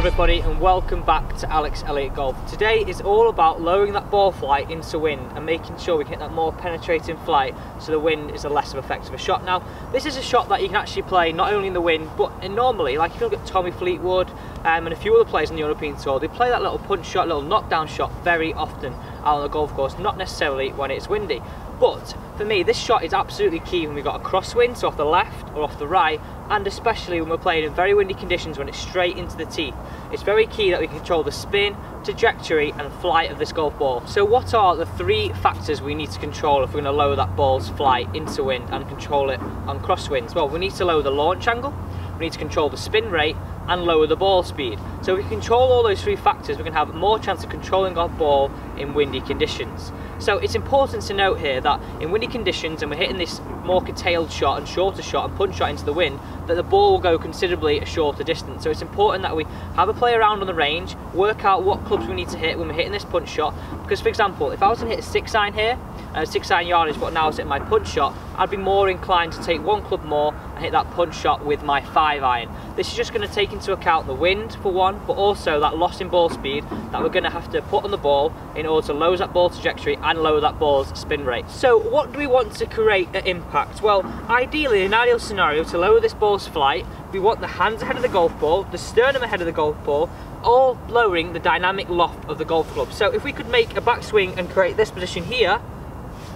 everybody and welcome back to Alex Elliott Golf. Today is all about lowering that ball flight into wind and making sure we can hit that more penetrating flight so the wind is a less of effective a shot. Now this is a shot that you can actually play not only in the wind but normally, like if you look at Tommy Fleetwood and a few other players on the European Tour, they play that little punch shot, little knockdown shot very often out on the golf course, not necessarily when it's windy. But for me, this shot is absolutely key when we've got a crosswind, so off the left or off the right, and especially when we're playing in very windy conditions when it's straight into the teeth. It's very key that we control the spin, trajectory and flight of this golf ball. So what are the three factors we need to control if we're going to lower that ball's flight into wind and control it on crosswinds? Well, we need to lower the launch angle, we need to control the spin rate and lower the ball speed. So if we control all those three factors, we can have more chance of controlling our ball in windy conditions. So it's important to note here that in windy conditions, and we're hitting this more curtailed shot and shorter shot and punch shot into the wind, that the ball will go considerably a shorter distance. So it's important that we have a play around on the range, work out what clubs we need to hit when we're hitting this punch shot. Because for example, if I was to hit a 6-iron here, 6-iron yardage, but now I was hitting my punch shot, I'd be more inclined to take one club more and hit that punch shot with my 5-iron. This is just going to take into account the wind for one, but also that loss in ball speed that we're going to have to put on the ball in order to lower that ball trajectory and lower that ball's spin rate. So what do we want to create at impact? Well, ideally, in an ideal scenario, to lower this ball's flight, we want the hands ahead of the golf ball, the sternum ahead of the golf ball, all lowering the dynamic loft of the golf club. So if we could make a backswing and create this position here,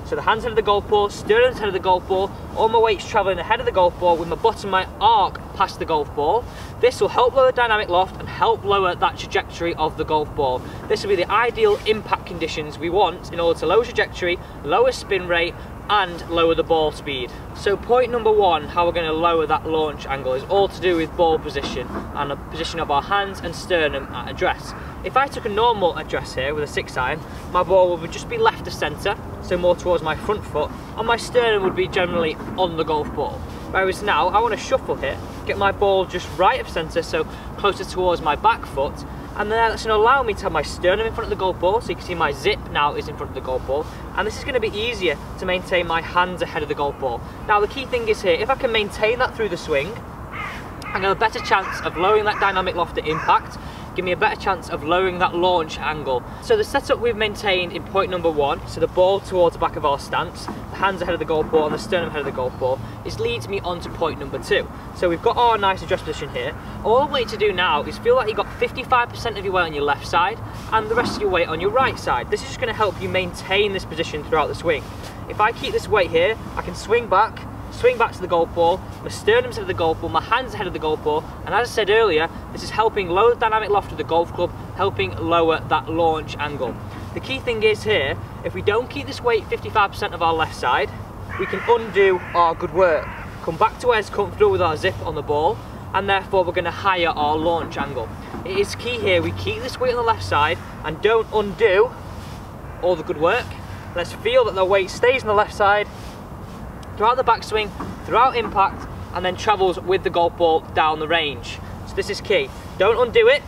so the hands ahead of the golf ball, sternum's ahead of the golf ball, all my weight's travelling ahead of the golf ball with my bottom of my arc past the golf ball. This will help lower the dynamic loft and help lower that trajectory of the golf ball. This will be the ideal impact conditions we want in order to lower trajectory, lower spin rate and lower the ball speed. So point number one, how we're going to lower that launch angle, is all to do with ball position and the position of our hands and sternum at address. If I took a normal address here with a 6-iron, my ball would just be left of centre, so more towards my front foot, and my sternum would be generally on the golf ball. Whereas now, I want to shuffle here, get my ball just right of centre, so closer towards my back foot, and then that's going to allow me to have my sternum in front of the golf ball, so you can see my zip now is in front of the golf ball, and this is going to be easier to maintain my hands ahead of the golf ball. Now the key thing is here, if I can maintain that through the swing, I have a better chance of lowering that dynamic loft at impact, give me a better chance of lowering that launch angle. So the setup we've maintained in point number one, so the ball towards the back of our stance, the hands ahead of the golf ball and the sternum ahead of the golf ball, leads me on to point number two. So we've got our nice address position here. All I want you to do now is feel like you've got 55% of your weight on your left side and the rest of your weight on your right side. This is just going to help you maintain this position throughout the swing. If I keep this weight here, I can swing back to the golf ball, my sternum's ahead of the golf ball, my hands ahead of the golf ball, and as I said earlier, this is helping lower the dynamic loft of the golf club, helping lower that launch angle. The key thing is here, if we don't keep this weight 55% of our left side, we can undo our good work, come back to where it's comfortable with our zip on the ball, and therefore we're going to higher our launch angle. It is key here, we keep this weight on the left side and don't undo all the good work. Let's feel that the weight stays on the left side throughout the backswing, throughout impact, and then travels with the golf ball down the range. So this is key. Don't undo it.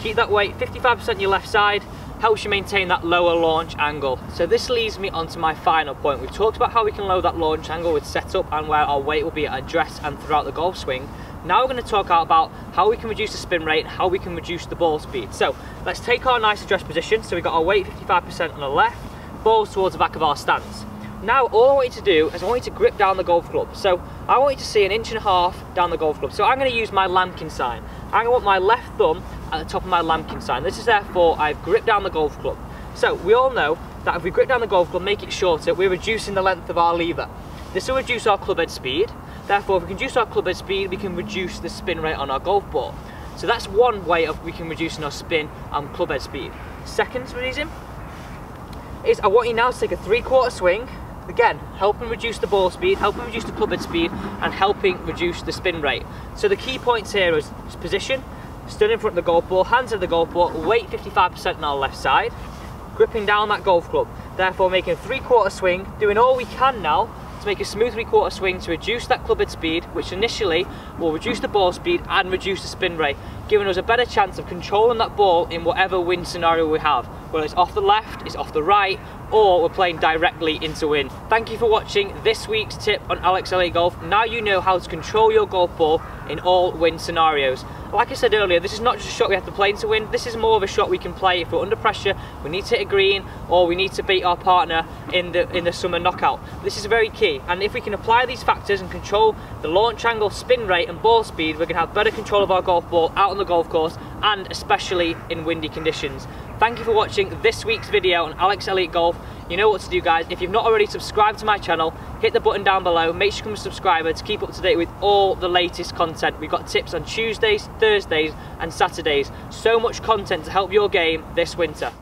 Keep that weight 55% on your left side, helps you maintain that lower launch angle. So this leads me on to my final point. We've talked about how we can lower that launch angle with setup and where our weight will be at address and throughout the golf swing. Now we're going to talk about how we can reduce the spin rate and how we can reduce the ball speed. So let's take our nice address position. So we've got our weight 55% on the left, balls towards the back of our stance. Now all I want you to do is I want you to grip down the golf club. So I want you to see 1.5 inches down the golf club. So I'm going to use my lambkin sign. I'm going to want my left thumb at the top of my lambkin sign. This is therefore I've gripped down the golf club. So we all know that if we grip down the golf club, make it shorter, we're reducing the length of our lever. This will reduce our club head speed. Therefore if we can reduce our club head speed, we can reduce the spin rate on our golf ball. So that's one way of we can reduce our spin and club head speed. Second reason is I want you now to take a 3/4 swing. Again, helping reduce the ball speed, helping reduce the club head speed, and helping reduce the spin rate. So the key points here is position, stood in front of the golf ball, hands of the golf ball, weight 55% on our left side, gripping down that golf club. Therefore making a 3/4 swing, doing all we can now to make a smooth 3/4 swing to reduce that club head speed, which initially will reduce the ball speed and reduce the spin rate, giving us a better chance of controlling that ball in whatever wind scenario we have. whether it's off the left, it's off the right, or we're playing directly into wind. Thank you for watching this week's tip on Alex Elliott Golf. Now you know how to control your golf ball in all wind scenarios. Like I said earlier, this is not just a shot we have to play into wind, this is more of a shot we can play if we're under pressure, we need to hit a green, or we need to beat our partner in the summer knockout. This is very key, and if we can apply these factors and control the launch angle, spin rate and ball speed, we're going to have better control of our golf ball out on the golf course, and especially in windy conditions. Thank you for watching this week's video on Alex Elliott Golf. You know what to do, guys. If you've not already subscribed to my channel, hit the button down below, make sure you become a subscriber to keep up to date with all the latest content. We've got tips on Tuesdays, Thursdays and Saturdays. So much content to help your game this winter.